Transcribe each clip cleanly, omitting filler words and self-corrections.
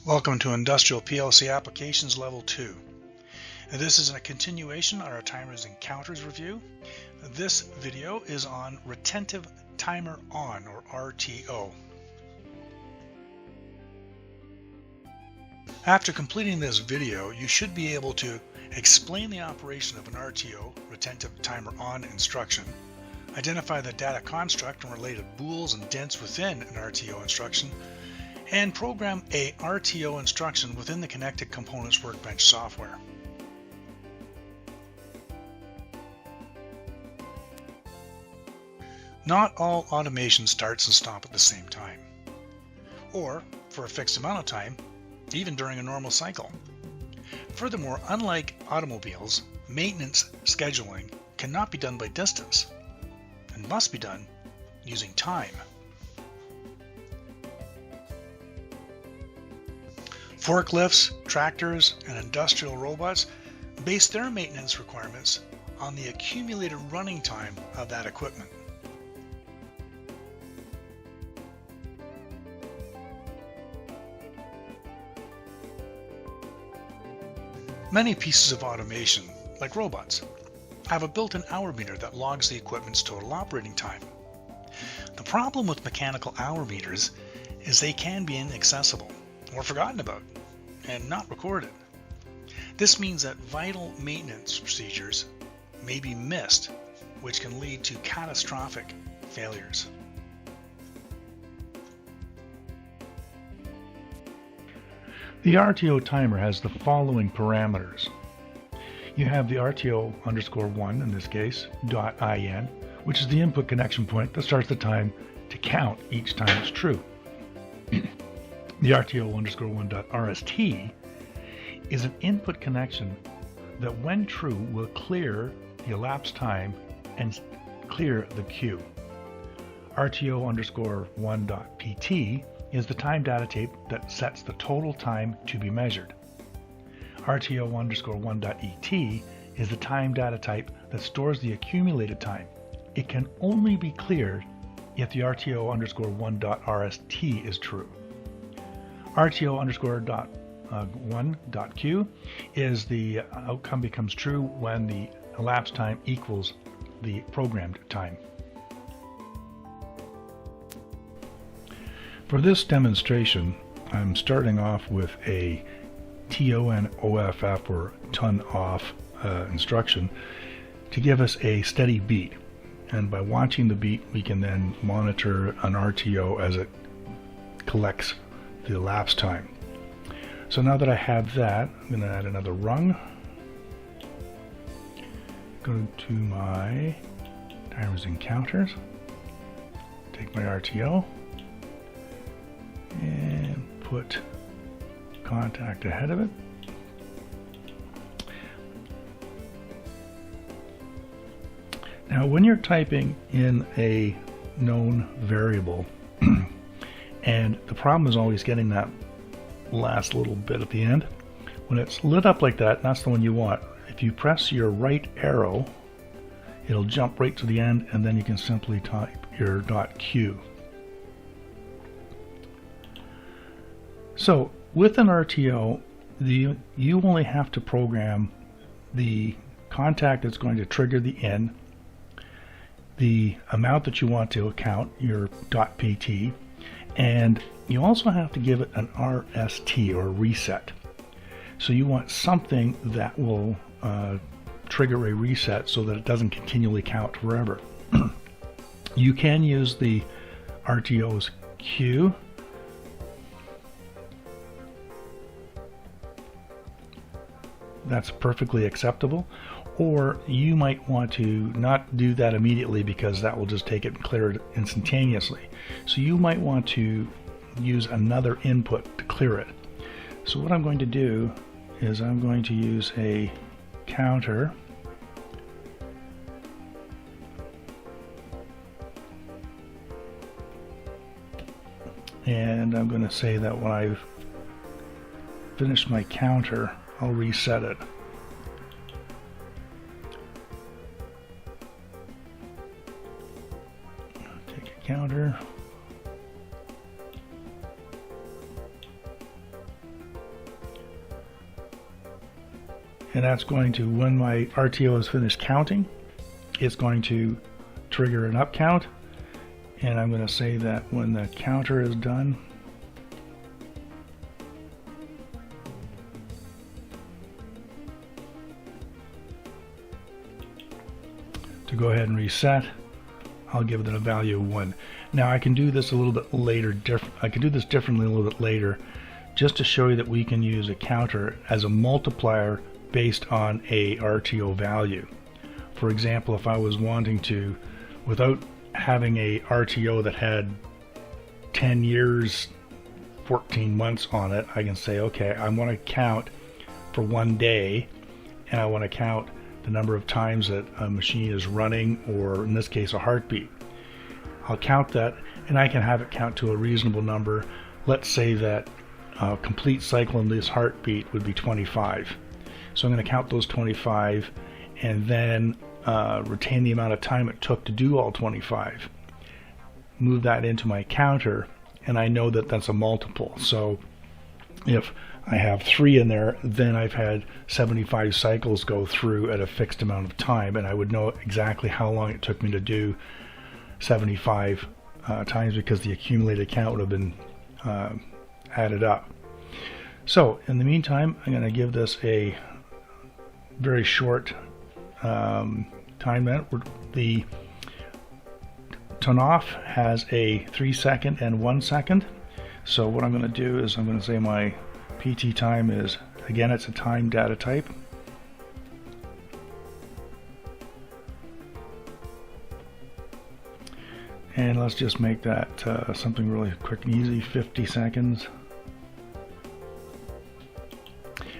Welcome to Industrial PLC Applications Level 2. This is a continuation on our Timers and Counters review. This video is on Retentive Timer On, or RTO. After completing this video, you should be able to explain the operation of an RTO, Retentive Timer On instruction, identify the data construct and related bools and dints within an RTO instruction, and program a RTO instruction within the Connected Components Workbench software. Not all automation starts and stops at the same time, or for a fixed amount of time, even during a normal cycle. Furthermore, unlike automobiles, maintenance scheduling cannot be done by distance and must be done using time. Forklifts, tractors, and industrial robots base their maintenance requirements on the accumulated running time of that equipment. Many pieces of automation, like robots, have a built-in hour meter that logs the equipment's total operating time. The problem with mechanical hour meters is they can be inaccessible or forgotten about and not recorded. This means that vital maintenance procedures may be missed, which can lead to catastrophic failures. The RTO timer has the following parameters. You have the RTO_1, in this case, .in, which is the input connection point that starts the time to count each time it's true. The RTO_1.rst is an input connection that, when true, will clear the elapsed time and clear the queue. RTO_1.pt is the time data tape that sets the total time to be measured. RTO_1.et is the time data type that stores the accumulated time. It can only be cleared if the RTO_1.rst is true. RTO_1.q is the outcome becomes true when the elapsed time equals the programmed time. For this demonstration, I'm starting off with a TON-OFF, or ton off instruction, to give us a steady beat. And by watching the beat, we can then monitor an RTO as it collects the elapsed time. So now that I have that, I'm going to add another rung. Go to my timers and counters, take my RTO, and put contact ahead of it. Now, when you're typing in a known variable, and the problem is always getting that last little bit at the end, when it's lit up like that, that's the one you want. If you press your right arrow, it'll jump right to the end, and then you can simply type your .q. So with an RTO, you only have to program the contact that's going to trigger the in, the amount that you want to count, your .pt, and you also have to give it an RST, or reset. So you want something that will trigger a reset so that it doesn't continually count forever. You can use the RTO's Q. That's perfectly acceptable. Or you might want to not do that immediately, because that will just take it and clear it instantaneously. So you might want to use another input to clear it. So what I'm going to do is I'm going to use a counter, and I'm going to say that when I've finished my counter, I'll reset it. Take a counter, and that's going to, when my RTO is finished counting, it's going to trigger an up count, and I'm going to say that when the counter is done, to go ahead and reset, I'll give it a value of 1. Now I can do this a little bit later, I can do this differently a little bit later, just to show you that we can use a counter as a multiplier based on a RTO value. For example, if I was wanting to, without having a RTO that had 10 years, 14 months on it, I can say, okay, I want to count for 1 day, and I want to count the number of times that a machine is running, or in this case a heartbeat. I'll count that, and I can have it count to a reasonable number. Let's say that a complete cycle in this heartbeat would be 25. So I'm going to count those 25 and then retain the amount of time it took to do all 25. Move that into my counter, and I know that that's a multiple. So if I have 3 in there, then I've had 75 cycles go through at a fixed amount of time, and I would know exactly how long it took me to do 75 times, because the accumulated count would have been added up. So in the meantime, I'm going to give this a very short time limit. The turn off has a 3 second and 1 second. So what I'm going to do is I'm going to say my PT time is, again, it's a time data type. And let's just make that something really quick and easy, 50 seconds.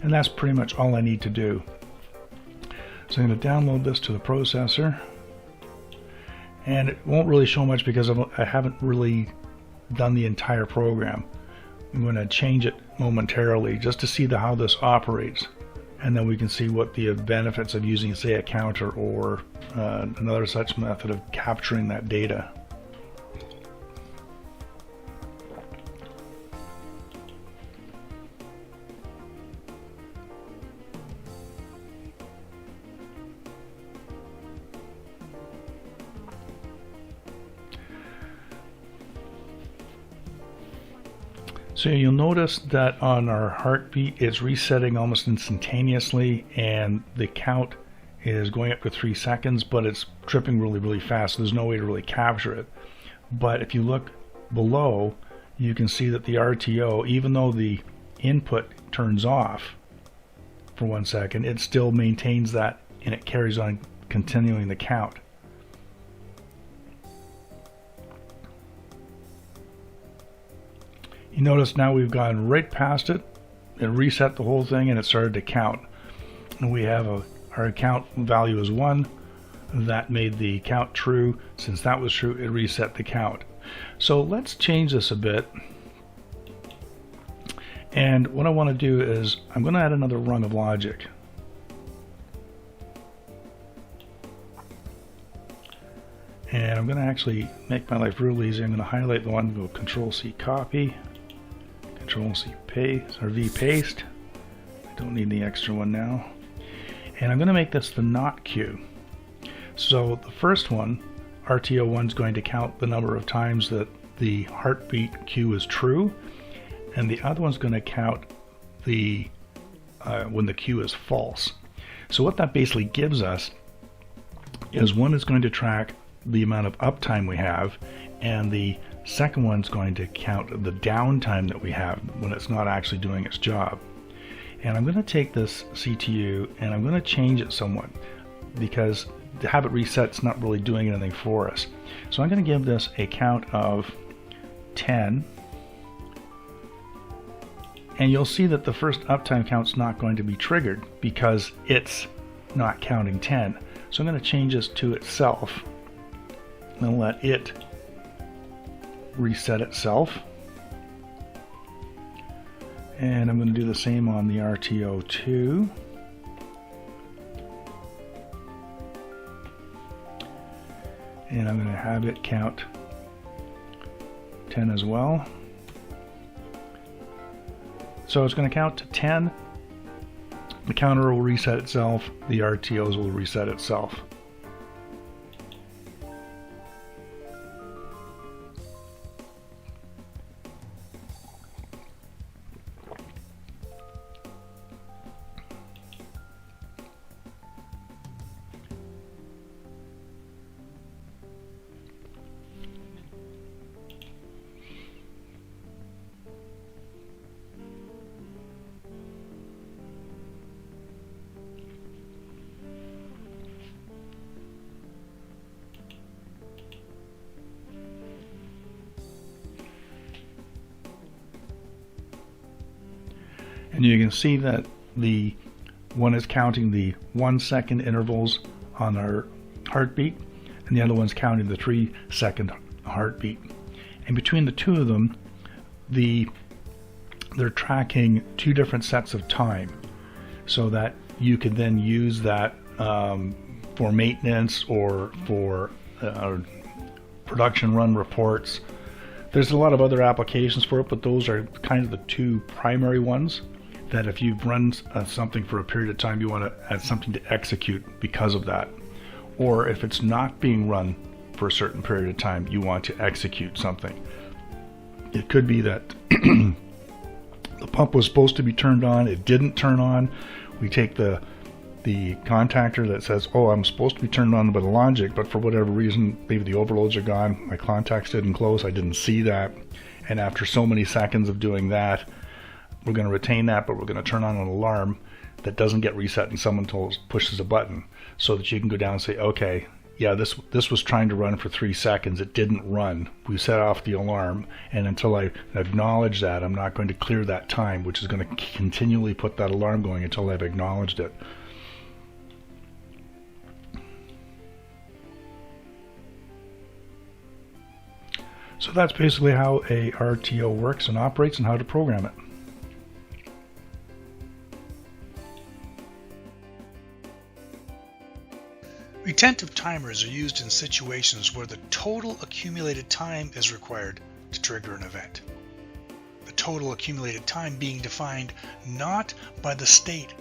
And that's pretty much all I need to do. So I'm going to download this to the processor. And it won't really show much because I haven't really done the entire program. I'm going to change it momentarily just to see how this operates. And then we can see what the benefits of using, say, a counter or another such method of capturing that data. So you'll notice that on our heartbeat, it's resetting almost instantaneously, and the count is going up to 3 seconds, but it's tripping really, really fast. So there's no way to really capture it. But if you look below, you can see that the RTO, even though the input turns off for 1 second, it still maintains that, and it carries on continuing the count. You notice now we've gone right past it, it reset the whole thing, and it started to count. And we have our count value is 1. That made the count true. Since that was true, it reset the count. So let's change this a bit. And what I want to do is I'm going to add another rung of logic. And I'm going to actually make my life real easy. I'm going to highlight the one, go Control-C copy, Control-C paste, or V paste. I don't need the extra one now. And I'm going to make this the not queue. So the first one, RTO1, is going to count the number of times that the heartbeat queue is true, and the other one's going to count the when the queue is false. So what that basically gives us is one is going to track the amount of uptime we have, and the second one's going to count the downtime that we have when it's not actually doing its job. And I'm going to take this CTU and I'm going to change it somewhat, because to have it reset, it's not really doing anything for us. So I'm going to give this a count of 10, and you'll see that the first uptime count's not going to be triggered because it's not counting 10. So I'm going to change this to itself and let it reset itself. And I'm going to do the same on the RTO2. And I'm going to have it count 10 as well. So it's going to count to 10 The counter will reset itself, the RTOs will reset itself. And you can see that the one is counting the 1 second intervals on our heartbeat, and the other one's counting the 3 second heartbeat. And between the two of them, they're tracking two different sets of time, so that you can then use that for maintenance or for production run reports. There's a lot of other applications for it, but those are kind of the two primary ones. That if you've run something for a period of time, you want to add something to execute because of that. Or if it's not being run for a certain period of time, you want to execute something. It could be that the pump was supposed to be turned on, it didn't turn on. We take the contactor that says, oh, I'm supposed to be turned on by the logic, but for whatever reason, maybe the overloads are gone, my contacts didn't close, I didn't see that. And after so many seconds of doing that, we're going to retain that, but we're going to turn on an alarm that doesn't get reset and someone pushes a button, so that you can go down and say, okay, yeah, this was trying to run for 3 seconds, it didn't run, we set off the alarm, and until I acknowledge that, I'm not going to clear that time, which is going to continually put that alarm going until I've acknowledged it. So that's basically how a RTO works and operates and how to program it. Retentive timers are used in situations where the total accumulated time is required to trigger an event. The total accumulated time being defined not by the state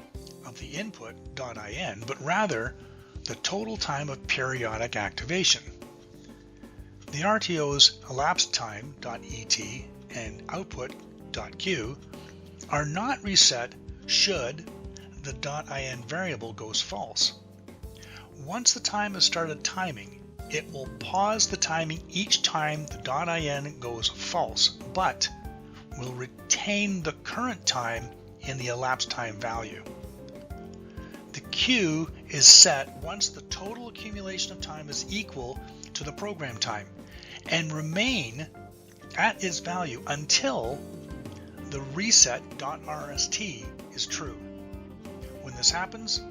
of the input .in, but rather the total time of periodic activation. The RTO's elapsed time .et and output.q are not reset should the .in variable goes false. Once the time has started timing, it will pause the timing each time the .in goes false, but will retain the current time in the elapsed time value. The Q is set once the total accumulation of time is equal to the program time and remain at its value until the reset.rst is true. When this happens,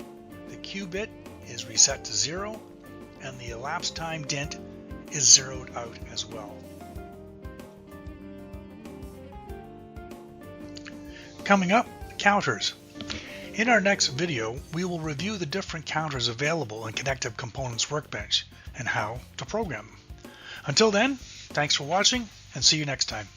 the Q bit is reset to 0 and the elapsed time dent is zeroed out as well. Coming up, counters. In our next video, we will review the different counters available in Connective Components Workbench and how to program them. Until then, thanks for watching and see you next time.